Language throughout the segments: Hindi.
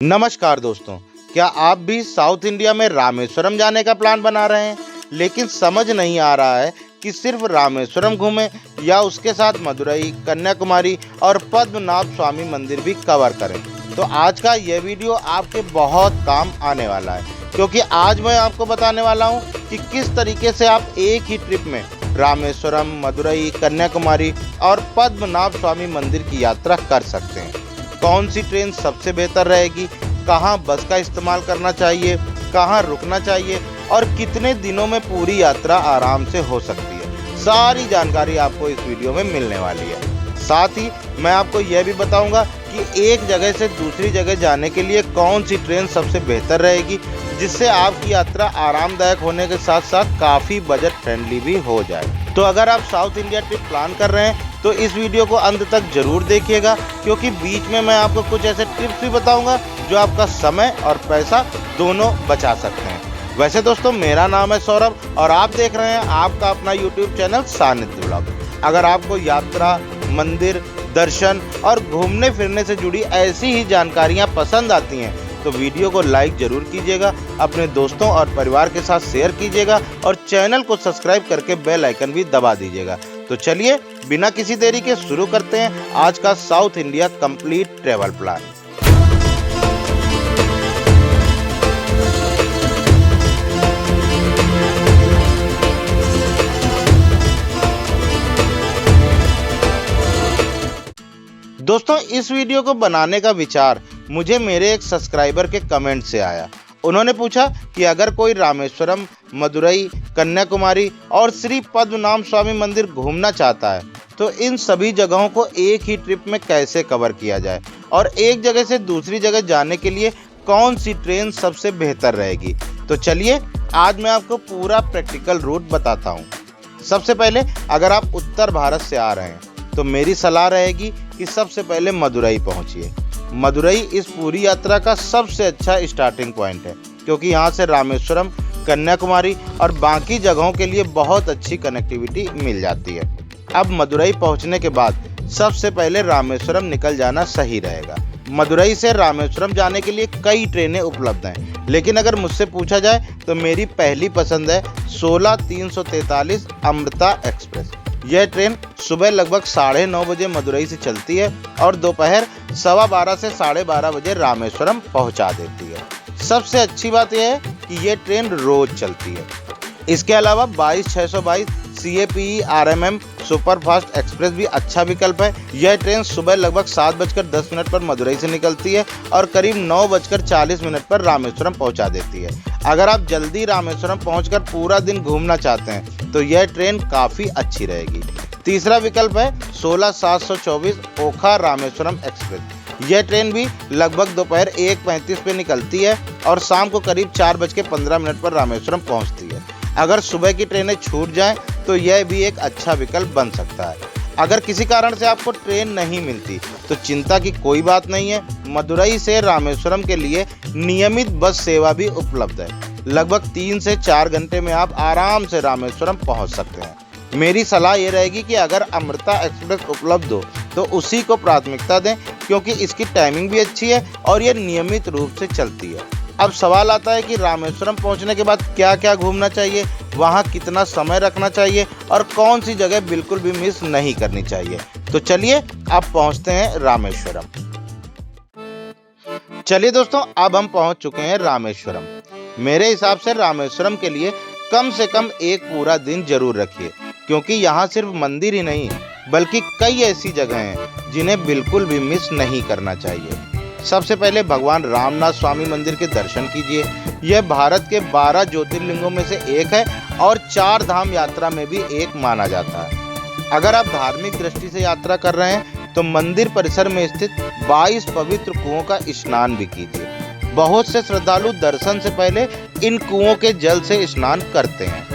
नमस्कार दोस्तों, क्या आप भी साउथ इंडिया में रामेश्वरम जाने का प्लान बना रहे हैं लेकिन समझ नहीं आ रहा है कि सिर्फ रामेश्वरम घूमें या उसके साथ मदुरई, कन्याकुमारी और पद्मनाभ स्वामी मंदिर भी कवर करें। तो आज का यह वीडियो आपके बहुत काम आने वाला है, क्योंकि आज मैं आपको बताने वाला हूं कि किस तरीके से आप एक ही ट्रिप में रामेश्वरम, मदुरई, कन्याकुमारी और पद्मनाभ स्वामी मंदिर की यात्रा कर सकते हैं। कौन सी ट्रेन सबसे बेहतर रहेगी, कहाँ बस का इस्तेमाल करना चाहिए, कहाँ रुकना चाहिए और कितने दिनों में पूरी यात्रा आराम से हो सकती है, सारी जानकारी आपको इस वीडियो में मिलने वाली है। साथ ही मैं आपको यह भी बताऊंगा कि एक जगह से दूसरी जगह जाने के लिए कौन सी ट्रेन सबसे बेहतर रहेगी, जिससे आपकी यात्रा आरामदायक होने के साथ साथ काफ़ी बजट फ्रेंडली भी हो जाए। तो अगर आप साउथ इंडिया ट्रिप प्लान कर रहे हैं तो इस वीडियो को अंत तक जरूर देखिएगा, क्योंकि बीच में मैं आपको कुछ ऐसे टिप्स भी बताऊंगा जो आपका समय और पैसा दोनों बचा सकते हैं। वैसे दोस्तों, मेरा नाम है सौरभ और आप देख रहे हैं आपका अपना यूट्यूब चैनल सानिध्य ब्लॉग। अगर आपको यात्रा, मंदिर, दर्शन और घूमने फिरने से जुड़ी ऐसी ही जानकारियां पसंद आती हैं तो वीडियो को लाइक जरूर कीजिएगा, अपने दोस्तों और परिवार के साथ शेयर कीजिएगा और चैनल को सब्सक्राइब करके बेल आइकन भी दबा दीजिएगा। तो चलिए बिना किसी देरी के शुरू करते हैं आज का south India complete travel plan. दोस्तों, इस वीडियो को बनाने का विचार मुझे मेरे एक सब्सक्राइबर के कमेंट से आया। उन्होंने पूछा कि अगर कोई रामेश्वरम, मदुरई, कन्याकुमारी और श्री पद्मनाभ स्वामी मंदिर घूमना चाहता है तो इन सभी जगहों को एक ही ट्रिप में कैसे कवर किया जाए और एक जगह से दूसरी जगह जाने के लिए कौन सी ट्रेन सबसे बेहतर रहेगी। तो चलिए आज मैं आपको पूरा प्रैक्टिकल रूट बताता हूँ। सबसे पहले अगर आप उत्तर भारत से आ रहे हैं तो मेरी सलाह रहेगी कि सबसे पहले मदुरई पहुंचिए। मदुरई इस पूरी यात्रा का सबसे अच्छा स्टार्टिंग पॉइंट है, क्योंकि यहाँ से रामेश्वरम, कन्याकुमारी और बाकी जगहों के लिए बहुत अच्छी कनेक्टिविटी मिल जाती है। अब मदुरई पहुंचने के बाद सबसे पहले रामेश्वरम निकल जाना सही रहेगा। मदुरई से रामेश्वरम जाने के लिए कई ट्रेनें उपलब्ध हैं, लेकिन अगर मुझसे पूछा जाए तो मेरी पहली पसंद है 16343 अमृता एक्सप्रेस। यह ट्रेन सुबह लगभग 9:30 बजे मदुरई से चलती है और दोपहर 12:15 से 12:30 बजे रामेश्वरम पहुंचा देती है। सबसे अच्छी बात यह है कि यह ट्रेन रोज चलती है। इसके अलावा 22622 CAPE RMM सुपरफास्ट एक्सप्रेस भी अच्छा विकल्प है। यह ट्रेन सुबह लगभग 7:10 पर मदुरई से निकलती है और करीब 9:40 पर रामेश्वरम पहुंचा देती है। अगर आप जल्दी रामेश्वरम पहुंचकर पूरा दिन घूमना चाहते हैं तो यह ट्रेन काफ़ी अच्छी रहेगी। तीसरा विकल्प है 16724 ओखा रामेश्वरम एक्सप्रेस। यह ट्रेन भी लगभग दोपहर 1:35 पे निकलती है और शाम को करीब 4:15 पर रामेश्वरम पहुंचती है। अगर सुबह की ट्रेनें छूट जाएं तो यह भी एक अच्छा विकल्प बन सकता है। अगर किसी कारण से आपको ट्रेन नहीं मिलती तो चिंता की कोई बात नहीं है। मदुरई से रामेश्वरम के लिए नियमित बस सेवा भी उपलब्ध है। लगभग 3 से 4 घंटे में आप आराम से रामेश्वरम पहुंच सकते हैं। मेरी सलाह ये रहेगी कि अगर अमृता एक्सप्रेस उपलब्ध हो तो उसी को प्राथमिकता दें, क्योंकि इसकी टाइमिंग भी अच्छी है और ये नियमित रूप से चलती है। अब सवाल आता है कि रामेश्वरम पहुंचने के बाद क्या क्या घूमना चाहिए, वहां कितना समय रखना चाहिए और कौन सी जगह बिल्कुल भी मिस नहीं करनी चाहिए। तो चलिए अब पहुंचते हैं रामेश्वरम। चलिए दोस्तों, अब हम पहुंच चुके हैं रामेश्वरम। मेरे हिसाब से रामेश्वरम के लिए कम से कम एक पूरा दिन जरूर रखिए, क्योंकि यहाँ सिर्फ मंदिर ही नहीं बल्कि कई ऐसी जगह हैं जिन्हें बिल्कुल भी मिस नहीं करना चाहिए। सबसे पहले भगवान रामनाथ स्वामी मंदिर के दर्शन कीजिए। यह भारत के 12 ज्योतिर्लिंगों में से एक है और 4 धाम यात्रा में भी एक माना जाता है। अगर आप धार्मिक दृष्टि से यात्रा कर रहे हैं तो मंदिर परिसर में स्थित 22 पवित्र कुओं का स्नान भी कीजिए। बहुत से श्रद्धालु दर्शन से पहले इन कुओं के जल से स्नान करते हैं।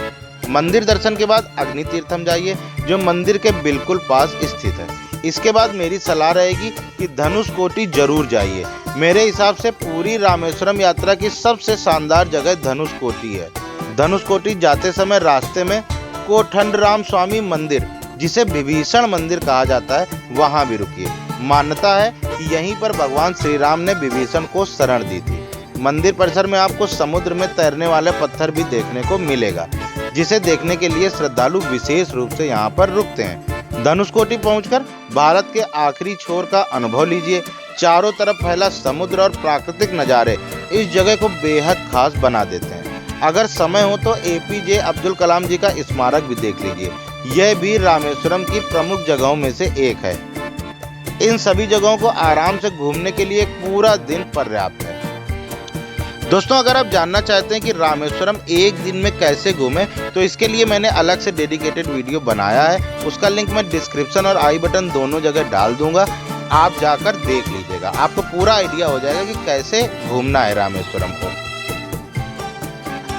मंदिर दर्शन के बाद अग्नि तीर्थम जाइए, जो मंदिर के बिल्कुल पास स्थित है। इसके बाद मेरी सलाह रहेगी कि धनुषकोटी जरूर जाइए। मेरे हिसाब से पूरी रामेश्वरम यात्रा की सबसे शानदार जगह धनुषकोटी है। धनुषकोटी जाते समय रास्ते में कोठंडराम स्वामी मंदिर, जिसे विभीषण मंदिर कहा जाता है, वहां भी रुकिए। मान्यता है कि यहीं पर भगवान श्री राम ने विभीषण को शरण दी थी। मंदिर परिसर में आपको समुद्र में तैरने वाले पत्थर भी देखने को मिलेगा, जिसे देखने के लिए श्रद्धालु विशेष रूप से यहाँ पर रुकते हैं। धनुषकोटी पहुंचकर भारत के आखिरी छोर का अनुभव लीजिए। चारों तरफ फैला समुद्र और प्राकृतिक नज़ारे इस जगह को बेहद खास बना देते हैं। अगर समय हो तो APJ अब्दुल कलाम जी का स्मारक भी देख लीजिए। यह भी रामेश्वरम की प्रमुख जगहों में से एक है। इन सभी जगहों को आराम से घूमने के लिए एक पूरा दिन पर्याप्त है। दोस्तों, अगर आप जानना चाहते हैं कि रामेश्वरम एक दिन में कैसे घूमें, तो इसके लिए मैंने अलग से डेडिकेटेड वीडियो बनाया है। उसका लिंक मैं डिस्क्रिप्शन और आई बटन दोनों जगह डाल दूंगा। आप जाकर देख लीजिएगा, आपको पूरा आइडिया हो जाएगा कि कैसे घूमना है रामेश्वरम को।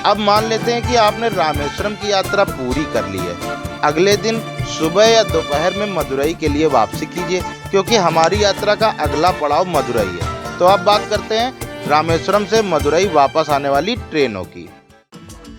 अब मान लेते हैं कि आपने रामेश्वरम की यात्रा पूरी कर ली है। अगले दिन सुबह या दोपहर में मदुरई के लिए वापसी कीजिए, क्योंकि हमारी यात्रा का अगला पड़ाव मदुरई है। तो अब बात करते हैं रामेश्वरम से मदुरई वापस आने वाली ट्रेनों की।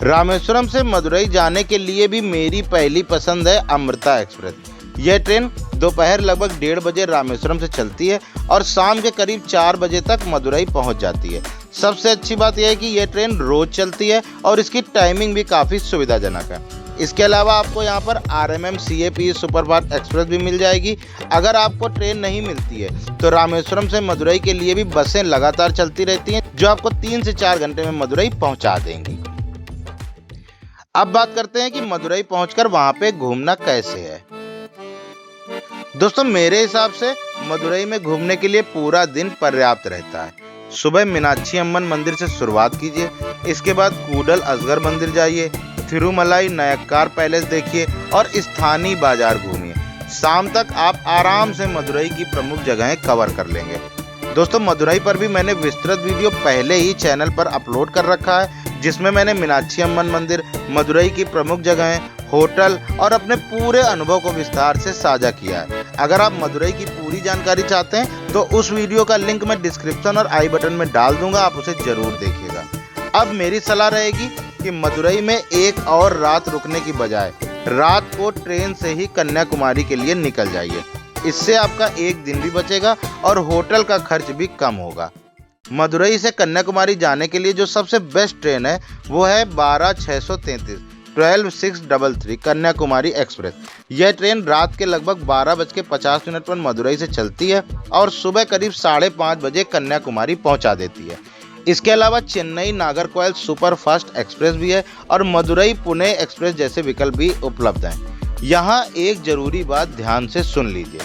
रामेश्वरम से मदुरई जाने के लिए भी मेरी पहली पसंद है अमृता एक्सप्रेस। यह ट्रेन दोपहर लगभग 1:30 बजे रामेश्वरम से चलती है और शाम के करीब 4 बजे तक मदुरई पहुंच जाती है। सबसे अच्छी बात यह है कि यह ट्रेन रोज चलती है और इसकी टाइमिंग भी काफ़ी सुविधाजनक है। इसके अलावा आपको यहाँ पर RMM-CAPE सुपरफास्ट एक्सप्रेस भी मिल जाएगी। अगर आपको ट्रेन नहीं मिलती है तो रामेश्वरम से मदुरई के लिए भी बसें लगातार चलती रहती हैं, जो आपको 3 से 4 घंटे में मदुरई पहुँचा देंगी। अब बात करते हैं कि मदुरई पहुँचकर वहाँ पे घूमना कैसे है। दोस्तों, मेरे हिसाब से मदुरई में घूमने के लिए पूरा दिन पर्याप्त रहता है। सुबह मीनाक्षी अम्मन मंदिर से शुरुआत कीजिए, इसके बाद कूडल असगर मंदिर जाइए, थिरुमलाई नयक्कार पैलेस देखिए और स्थानीय बाजार घूमिए। शाम तक आप आराम से मदुरई की प्रमुख जगहें कवर कर लेंगे। दोस्तों, मदुरई पर भी मैंने विस्तृत वीडियो पहले ही चैनल पर अपलोड कर रखा है, जिसमें मैंने मीनाक्षी अम्मन मंदिर, मदुरई की प्रमुख जगहें, होटल और अपने पूरे अनुभव को विस्तार से साझा किया है। अगर आप मदुरई की पूरी जानकारी चाहते हैं तो उस वीडियो का लिंक मैं डिस्क्रिप्शन और आई बटन में डाल दूंगा, आप उसे जरूर देखिएगा। अब मेरी सलाह रहेगी कि मदुरई में एक और रात रुकने की बजाय रात को ट्रेन से ही कन्याकुमारी के लिए निकल जाइए। इससे आपका एक दिन भी बचेगा और होटल का खर्च भी कम होगा। मदुरई से कन्याकुमारी जाने के लिए जो सबसे बेस्ट ट्रेन है वो है 12,633 कन्याकुमारी एक्सप्रेस। यह ट्रेन रात के लगभग 12:50 पर मदुरई से चलती है और सुबह करीब 5:30 बजे कन्याकुमारी पहुंचा देती है। इसके अलावा चेन्नई नागरकोइल सुपरफास्ट एक्सप्रेस भी है और मदुरई पुणे एक्सप्रेस जैसे विकल्प भी उपलब्ध हैं। यहाँ एक जरूरी बात ध्यान से सुन लीजिए।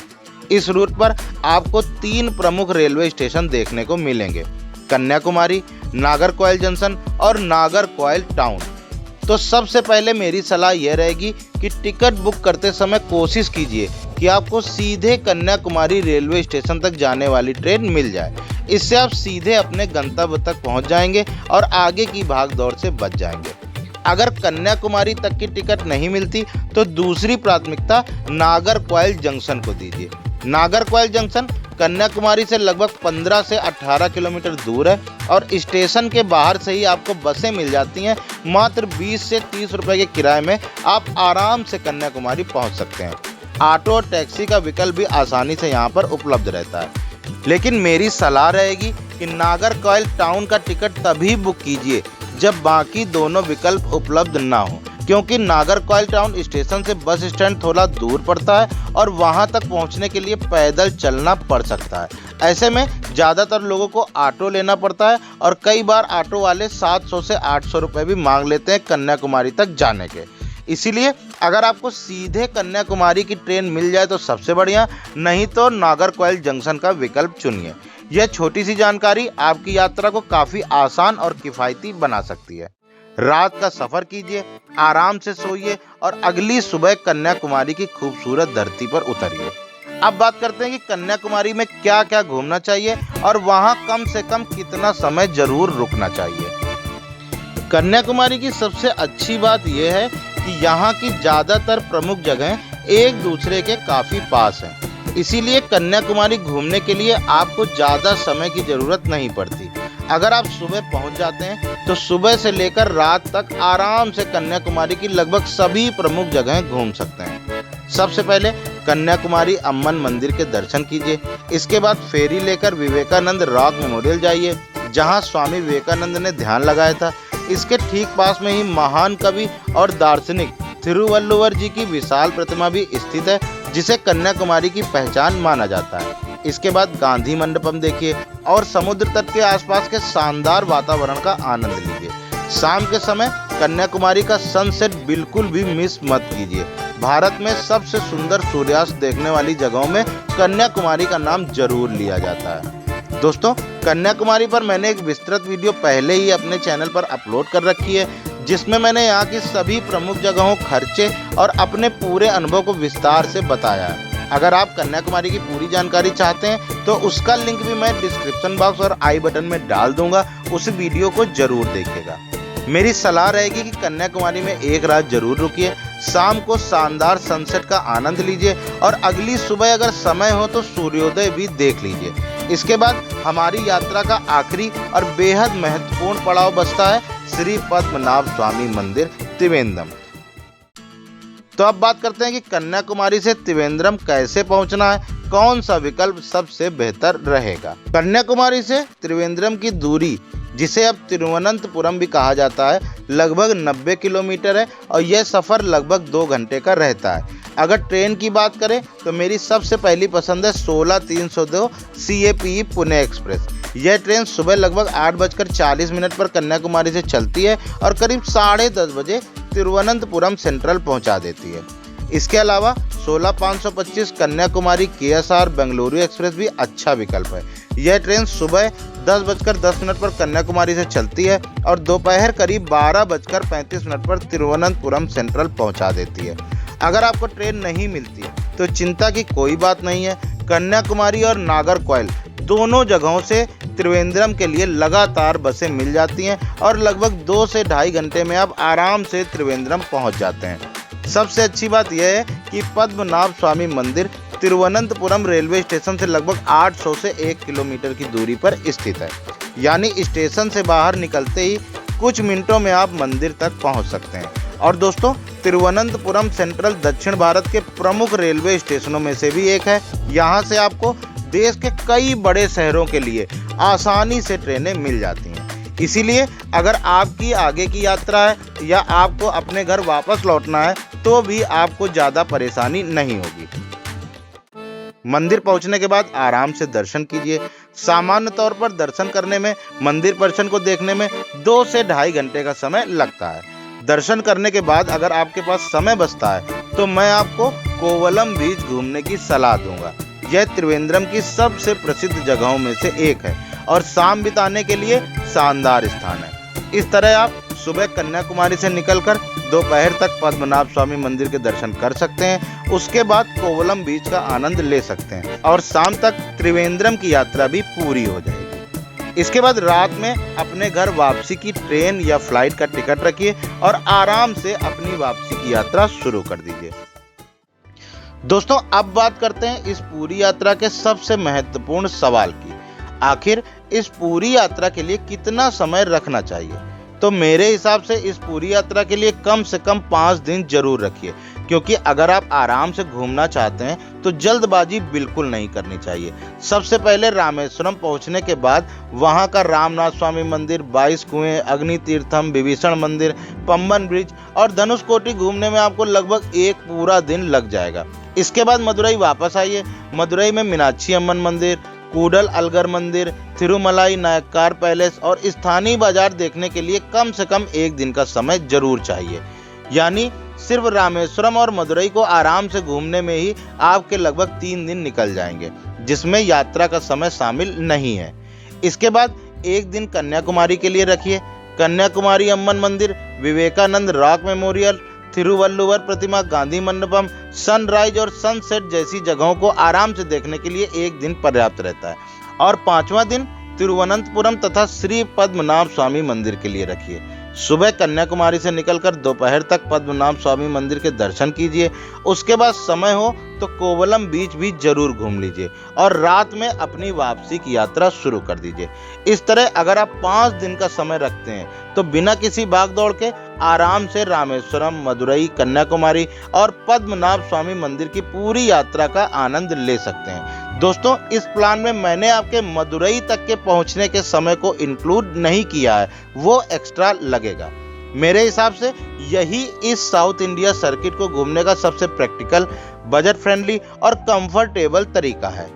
इस रूट पर आपको 3 प्रमुख रेलवे स्टेशन देखने को मिलेंगे: कन्याकुमारी, नागरकोइल जंक्शन और नागरकोइल टाउन। तो सबसे पहले मेरी सलाह यह रहेगी कि टिकट बुक करते समय कोशिश कीजिए कि आपको सीधे कन्याकुमारी रेलवे स्टेशन तक जाने वाली ट्रेन मिल जाए। इससे आप सीधे अपने गंतव्य तक पहुंच जाएंगे और आगे की भागदौड़ से बच जाएंगे। अगर कन्याकुमारी तक की टिकट नहीं मिलती तो दूसरी प्राथमिकता नागरकोइल जंक्शन को दीजिए। नागरकोइल जंक्शन कन्याकुमारी से लगभग 15 से 18 किलोमीटर दूर है और स्टेशन के बाहर से ही आपको बसें मिल जाती हैं। मात्र 20 से 30 रुपए के किराए में आप आराम से कन्याकुमारी पहुंच सकते हैं। ऑटो और टैक्सी का विकल्प भी आसानी से यहां पर उपलब्ध रहता है। लेकिन मेरी सलाह रहेगी कि नागरकोइल टाउन का टिकट तभी बुक कीजिए जब बाकी दोनों विकल्प उपलब्ध ना हो, क्योंकि नागरकोइल टाउन स्टेशन से बस स्टैंड थोड़ा दूर पड़ता है और वहां तक पहुंचने के लिए पैदल चलना पड़ सकता है। ऐसे में ज़्यादातर लोगों को ऑटो लेना पड़ता है और कई बार ऑटो वाले 700 से 800 रुपये भी मांग लेते हैं कन्याकुमारी तक जाने के। इसीलिए अगर आपको सीधे कन्याकुमारी की ट्रेन मिल जाए तो सबसे बढ़िया, नहीं तो नागरकोइल जंक्शन का विकल्प चुनिए। यह छोटी सी जानकारी आपकी यात्रा को काफ़ी आसान और किफ़ायती बना सकती है। रात का सफ़र कीजिए, आराम से सोइए और अगली सुबह कन्याकुमारी की खूबसूरत धरती पर उतरिए। अब बात करते हैं कि कन्याकुमारी में क्या क्या घूमना चाहिए और वहाँ कम से कम कितना समय जरूर रुकना चाहिए। कन्याकुमारी की सबसे अच्छी बात यह है कि यहाँ की ज़्यादातर प्रमुख जगहें एक दूसरे के काफ़ी पास हैं। इसीलिए कन्याकुमारी घूमने के लिए आपको ज़्यादा समय की ज़रूरत नहीं पड़ती। अगर आप सुबह पहुँच जाते हैं तो सुबह से लेकर रात तक आराम से कन्याकुमारी की लगभग सभी प्रमुख जगहें घूम सकते हैं। सबसे पहले कन्याकुमारी अम्मन मंदिर के दर्शन कीजिए। इसके बाद फेरी लेकर विवेकानंद रॉक मेमोरियल जाइए, जहां स्वामी विवेकानंद ने ध्यान लगाया था। इसके ठीक पास में ही महान कवि और दार्शनिक तिरुवल्लुवर जी की विशाल प्रतिमा भी स्थित है, जिसे कन्याकुमारी की पहचान माना जाता है। इसके बाद गांधी मंडपम देखिए और समुद्र तट के आसपास के शानदार वातावरण का आनंद लीजिए। शाम के समय कन्याकुमारी का सनसेट बिल्कुल भी मिस मत कीजिए। भारत में सबसे सुंदर सूर्यास्त देखने वाली जगहों में कन्याकुमारी का नाम जरूर लिया जाता है। दोस्तों, कन्याकुमारी पर मैंने एक विस्तृत वीडियो पहले ही अपने चैनल पर अपलोड कर रखी है, जिसमें मैंने यहाँ की सभी प्रमुख जगहों, खर्चे और अपने पूरे अनुभव को विस्तार से बताया है। अगर आप कन्याकुमारी की पूरी जानकारी चाहते हैं तो उसका लिंक भी मैं डिस्क्रिप्शन बॉक्स और आई बटन में डाल दूंगा, उस वीडियो को जरूर देखिएगा। मेरी सलाह रहेगी कि कन्याकुमारी में एक रात जरूर रुकिए, शाम को शानदार सनसेट का आनंद लीजिए और अगली सुबह अगर समय हो तो सूर्योदय भी देख लीजिए। इसके बाद हमारी यात्रा का आखिरी और बेहद महत्वपूर्ण पड़ाव बसता है श्री पद्मनाभ स्वामी मंदिर त्रिवेंद्रम। तो अब बात करते हैं कि कन्याकुमारी से त्रिवेंद्रम कैसे पहुंचना है, कौन सा विकल्प सबसे बेहतर रहेगा। कन्याकुमारी से त्रिवेंद्रम की दूरी, जिसे अब तिरुवनंतपुरम भी कहा जाता है, लगभग 90 किलोमीटर है और यह सफ़र लगभग 2 घंटे का रहता है। अगर ट्रेन की बात करें तो मेरी सबसे पहली पसंद है 16302 CAPE पुणे एक्सप्रेस। यह ट्रेन सुबह लगभग 8:40 पर कन्याकुमारी से चलती है और करीब 10:30 बजे तिरुवनंतपुरम सेंट्रल पहुंचा देती है। इसके अलावा 16525 कन्याकुमारी KSR बेंगलुरु एक्सप्रेस भी अच्छा विकल्प है। यह ट्रेन सुबह 10:10 पर कन्याकुमारी से चलती है और दोपहर करीब 12:35 पर तिरुवनंतपुरम सेंट्रल पहुंचा देती है। अगर आपको ट्रेन नहीं मिलती तो चिंता की कोई बात नहीं है। कन्याकुमारी और नागरकोइल दोनों जगहों से त्रिवेंद्रम के लिए लगातार बसें मिल जाती हैं और लगभग 2 से ढाई घंटे में आप आराम से त्रिवेंद्रम पहुंच जाते हैं। सबसे अच्छी बात यह है कि पद्मनाभ स्वामी मंदिर तिरुवनंतपुरम रेलवे स्टेशन से लगभग 800 से 1 किलोमीटर की दूरी पर स्थित है, यानी स्टेशन से बाहर निकलते ही कुछ मिनटों में आप मंदिर तक पहुंच सकते हैं। और दोस्तों, तिरुवनंतपुरम सेंट्रल दक्षिण भारत के प्रमुख रेलवे स्टेशनों में से भी एक है। यहाँ से आपको देश के कई बड़े शहरों के लिए आसानी से ट्रेनें मिल जाती हैं। इसीलिए अगर आपकी आगे की यात्रा है या आपको अपने घर वापस लौटना है तो भी आपको ज़्यादा परेशानी नहीं होगी। मंदिर पहुंचने के बाद आराम से दर्शन कीजिए। सामान्य तौर पर दर्शन करने में, मंदिर परिसर को देखने में 2 से ढाई घंटे का समय लगता है। दर्शन करने के बाद अगर आपके पास समय बचता है तो मैं आपको कोवलम बीच घूमने की सलाह दूंगा। यह त्रिवेंद्रम की सबसे प्रसिद्ध जगहों में से एक है और शाम बिताने के लिए शानदार स्थान है। इस तरह आप सुबह कन्याकुमारी से निकलकर दोपहर तक पद्मनाभ स्वामी मंदिर के दर्शन कर सकते हैं। उसके बाद कोवलम बीच का आनंद ले सकते हैं और शाम तक त्रिवेंद्रम की यात्रा भी पूरी हो जाएगी। इसके बाद रात में अपने घर वापसी की ट्रेन या फ्लाइट का टिकट रखिए और आराम से अपनी वापसी की यात्रा शुरू कर दीजिए। दोस्तों, अब बात करते हैं इस पूरी यात्रा के सबसे महत्वपूर्ण सवाल की। आखिर इस पूरी यात्रा के लिए कितना समय रखना चाहिए? तो मेरे हिसाब से इस पूरी यात्रा के लिए कम से कम 5 दिन जरूर रखिए, क्योंकि अगर आप आराम से घूमना चाहते हैं तो जल्दबाजी बिल्कुल नहीं करनी चाहिए। सबसे पहले रामेश्वरम पहुंचने के बाद वहां का रामनाथ स्वामी मंदिर, 22 कुएं, अग्नि तीर्थम, विभीषण मंदिर, पंबन ब्रिज और धनुषकोटी घूमने में आपको लगभग एक पूरा दिन लग जाएगा। इसके बाद मदुरई वापस आइए। मदुरई में मीनाक्षी अम्मन मंदिर, कूडल अलगर मंदिर, थिरुमलाई नायक्कार पैलेस और स्थानीय बाजार देखने के लिए कम से कम 1 दिन का समय जरूर चाहिए। यानी सिर्फ रामेश्वरम और मदुरई को आराम से घूमने में ही आपके लगभग 3 दिन निकल जाएंगे, जिसमें यात्रा का समय शामिल नहीं है। इसके बाद 1 दिन कन्याकुमारी के लिए रखिए। कन्याकुमारी अम्मन मंदिर, विवेकानंद रॉक मेमोरियल, तिरुवल्लुवर प्रतिमा, गांधी मंडपम, सनराइज और सनसेट जैसी जगहों को आराम से देखने के लिए 1 दिन पर्याप्त रहता है। और 5वां दिन तिरुवनंतपुरम तथा श्री पद्मनाभ स्वामी मंदिर के लिए रखिए। सुबह कन्याकुमारी से निकलकर दोपहर तक पद्मनाभ स्वामी मंदिर के दर्शन कीजिए। उसके बाद समय हो तो कोवलम बीच भी जरूर घूम लीजिए और रात में अपनी वापसी की यात्रा शुरू कर दीजिए। इस तरह अगर आप 5 दिन का समय रखते हैं तो बिना किसी भागदौड़ के आराम से रामेश्वरम, मदुरई, कन्याकुमारी और पद्मनाभ स्वामी मंदिर की पूरी यात्रा का आनंद ले सकते हैं। दोस्तों, इस प्लान में मैंने आपके मदुरई तक के पहुंचने के समय को इंक्लूड नहीं किया है, वो एक्स्ट्रा लगेगा। मेरे हिसाब से यही इस साउथ इंडिया सर्किट को घूमने का सबसे प्रैक्टिकल, बजट फ्रेंडली और कंफर्टेबल तरीका है।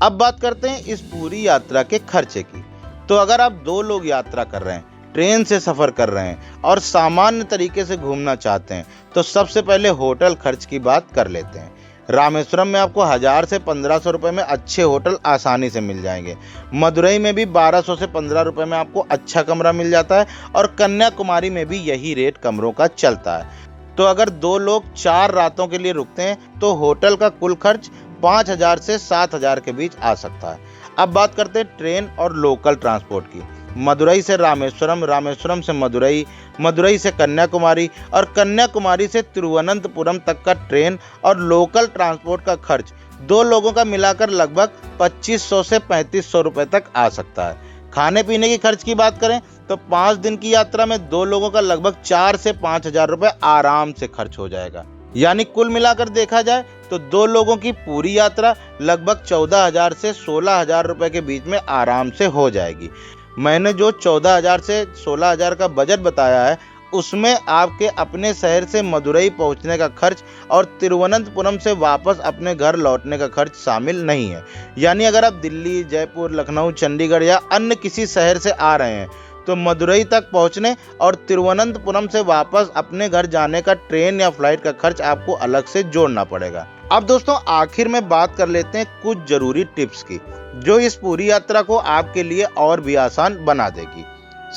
अब बात करते हैं इस पूरी यात्रा के खर्चे की। तो अगर आप 2 लोग यात्रा कर रहे हैं, ट्रेन से सफ़र कर रहे हैं और सामान्य तरीके से घूमना चाहते हैं, तो सबसे पहले होटल खर्च की बात कर लेते हैं। रामेश्वरम में आपको 1000 से 1500 रुपये में अच्छे होटल आसानी से मिल जाएंगे। मदुरई में भी 1200 से 15 रुपये में आपको अच्छा कमरा मिल जाता है और कन्याकुमारी में भी यही रेट कमरों का चलता है। तो अगर 2 लोग 4 रातों के लिए रुकते हैं तो होटल का कुल खर्च 5000 से 7000 के बीच आ सकता है। अब बात करते हैं ट्रेन और लोकल ट्रांसपोर्ट की। मदुरई से रामेश्वरम, रामेश्वरम से मदुरई, मदुरई से कन्याकुमारी और कन्याकुमारी से तिरुवनंतपुरम तक का ट्रेन और लोकल ट्रांसपोर्ट का खर्च 2 लोगों का मिलाकर लगभग 2500 से 3500 रुपये तक आ सकता है। खाने पीने के खर्च की बात करें तो 5 दिन की यात्रा में 2 लोगों का लगभग 4 से 5000 रुपये आराम से खर्च हो जाएगा। यानी कुल मिलाकर देखा जाए तो 2 लोगों की पूरी यात्रा लगभग 14000 से 16000 रुपये के बीच में आराम से हो जाएगी। मैंने जो 14000 से 16000 का बजट बताया है, उसमें आपके अपने शहर से मदुरई पहुंचने का खर्च और तिरुवनंतपुरम से वापस अपने घर लौटने का खर्च शामिल नहीं है। यानी अगर आप दिल्ली, जयपुर, लखनऊ, चंडीगढ़ या अन्य किसी शहर से आ रहे हैं तो मदुरई तक पहुंचने और तिरुवनंतपुरम से वापस अपने घर जाने का ट्रेन या फ्लाइट का खर्च आपको अलग से जोड़ना पड़ेगा। अब दोस्तों, आखिर में बात कर लेते हैं कुछ जरूरी टिप्स की, जो इस पूरी यात्रा को आपके लिए और भी आसान बना देगी।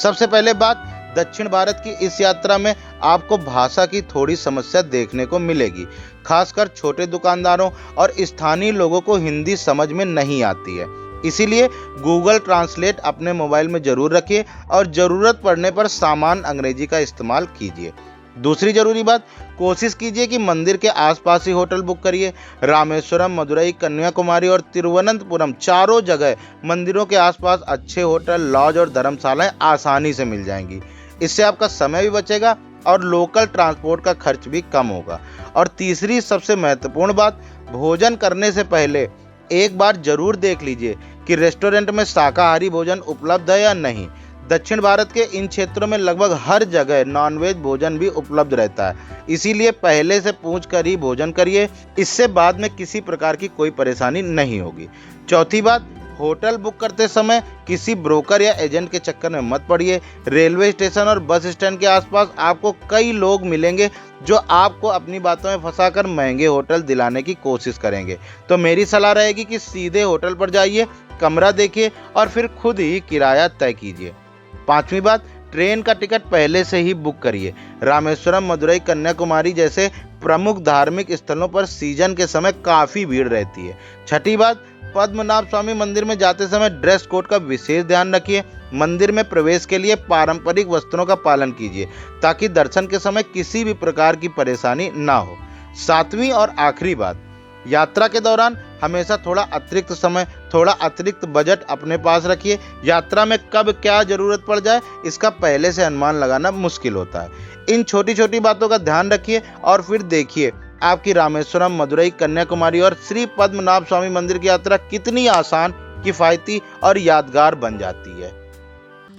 सबसे पहले बात, दक्षिण भारत की इस यात्रा में आपको भाषा की थोड़ी समस्या देखने को मिलेगी। खासकर छोटे दुकानदारों और स्थानीय लोगों को हिंदी समझ में नहीं आती है। इसीलिए गूगल ट्रांसलेट अपने मोबाइल में जरूर रखिए और ज़रूरत पड़ने पर सामान्य अंग्रेजी का इस्तेमाल कीजिए। दूसरी जरूरी बात, कोशिश कीजिए कि मंदिर के आसपास ही होटल बुक करिए। रामेश्वरम, मदुरई, कन्याकुमारी और तिरुवनंतपुरम चारों जगह मंदिरों के आसपास अच्छे होटल, लॉज और धर्मशालाएं आसानी से मिल जाएंगी। इससे आपका समय भी बचेगा और लोकल ट्रांसपोर्ट का खर्च भी कम होगा। और तीसरी सबसे महत्वपूर्ण बात, भोजन करने से पहले एक बार जरूर देख लीजिए कि रेस्टोरेंट में शाकाहारी भोजन उपलब्ध है या नहीं। दक्षिण भारत के इन क्षेत्रों में लगभग हर जगह नॉनवेज भोजन भी उपलब्ध रहता है, इसीलिए पहले से पूछ कर ही भोजन करिए। इससे बाद में किसी प्रकार की कोई परेशानी नहीं होगी। चौथी बात, होटल बुक करते समय किसी ब्रोकर या एजेंट के चक्कर में मत पड़िए। रेलवे स्टेशन और बस स्टैंड के आसपास आपको कई लोग मिलेंगे जो आपको अपनी बातों में फंसाकर महंगे होटल दिलाने की कोशिश करेंगे। तो मेरी सलाह रहेगी कि सीधे होटल पर जाइए, कमरा देखिए और फिर खुद ही किराया तय कीजिए। पांचवी बात, ट्रेन का टिकट पहले से ही बुक करिए। रामेश्वरम, मदुरई, कन्याकुमारी जैसे प्रमुख धार्मिक स्थलों पर सीजन के समय काफ़ी भीड़ रहती है। छठी बात, पद्मनाभ स्वामी मंदिर में जाते समय ड्रेस कोड का विशेष ध्यान रखिए। मंदिर में प्रवेश के लिए पारंपरिक वस्त्रों का पालन कीजिए ताकि दर्शन के समय किसी भी प्रकार की परेशानी ना हो। सातवीं और आखिरी बात, यात्रा के दौरान हमेशा थोड़ा अतिरिक्त समय, थोड़ा अतिरिक्त बजट अपने पास रखिए। यात्रा में कब क्या जरूरत पड़ जाए इसका पहले से अनुमान लगाना मुश्किल होता है। इन छोटी छोटी बातों का ध्यान रखिए और फिर देखिए आपकी रामेश्वरम, मदुरई, कन्याकुमारी और श्री पद्मनाभ स्वामी मंदिर की यात्रा कितनी आसान, किफ़ायती और यादगार बन जाती है।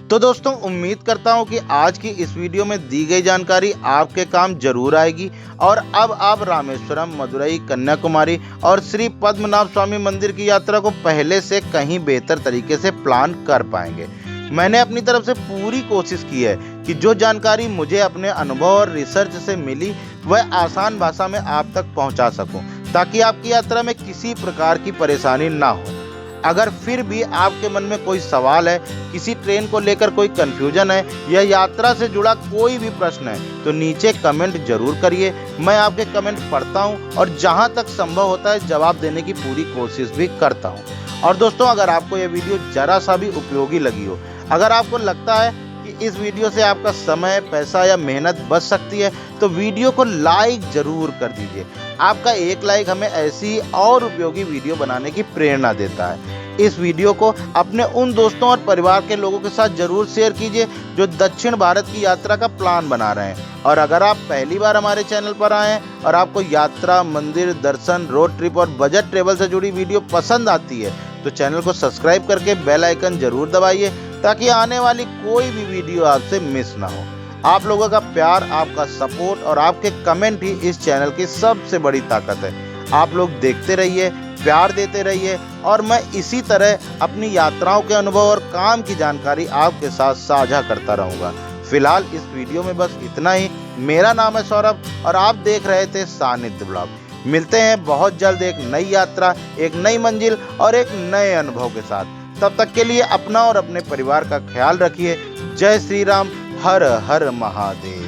तो दोस्तों, उम्मीद करता हूं कि आज की इस वीडियो में दी गई जानकारी आपके काम जरूर आएगी और अब आप रामेश्वरम, मदुरई, कन्याकुमारी और श्री पद्मनाभ स्वामी मंदिर की यात्रा को पहले से कहीं बेहतर तरीके से प्लान कर पाएंगे। मैंने अपनी तरफ से पूरी कोशिश की है कि जो जानकारी मुझे अपने अनुभव और रिसर्च से मिली वह आसान भाषा में आप तक पहुंचा सकूं, ताकि आपकी यात्रा में किसी प्रकार की परेशानी ना हो। अगर फिर भी आपके मन में कोई सवाल है, किसी ट्रेन को लेकर कोई कंफ्यूजन है या यात्रा से जुड़ा कोई भी प्रश्न है, तो नीचे कमेंट जरूर करिए। मैं आपके कमेंट पढ़ता हूं और जहां तक संभव होता है जवाब देने की पूरी कोशिश भी करता हूं। और दोस्तों, अगर आपको यह वीडियो जरा सा भी उपयोगी लगी हो, अगर आपको लगता है कि इस वीडियो से आपका समय, पैसा या मेहनत बच सकती है, तो वीडियो को लाइक जरूर कर दीजिए। आपका एक लाइक हमें ऐसी और उपयोगी वीडियो बनाने की प्रेरणा देता है। इस वीडियो को अपने उन दोस्तों और परिवार के लोगों के साथ जरूर शेयर कीजिए जो दक्षिण भारत की यात्रा का प्लान बना रहे हैं। और अगर आप पहली बार हमारे चैनल पर आए हैं और आपको यात्रा, मंदिर, दर्शन, रोड ट्रिप और बजट ट्रेवल से जुड़ी वीडियो पसंद आती है तो चैनल को सब्सक्राइब करके बेल आइकन जरूर दबाइए ताकि आने वाली कोई भी वीडियो आपसे मिस ना हो। आप लोगों का प्यार, आपका सपोर्ट और आपके कमेंट ही इस चैनल की सबसे बड़ी ताकत है। आप लोग देखते रहिए, प्यार देते रहिए और मैं इसी तरह अपनी यात्राओं के अनुभव और काम की जानकारी आपके साथ साझा करता रहूंगा। फिलहाल इस वीडियो में बस इतना ही। मेरा नाम है सौरभ और आप देख रहे थे सानिध्य ब्लॉग। मिलते हैं बहुत जल्द एक नई यात्रा, एक नई मंजिल और एक नए अनुभव के साथ। तब तक के लिए अपना और अपने परिवार का ख्याल रखिए। जय श्री राम, हर हर महादेव।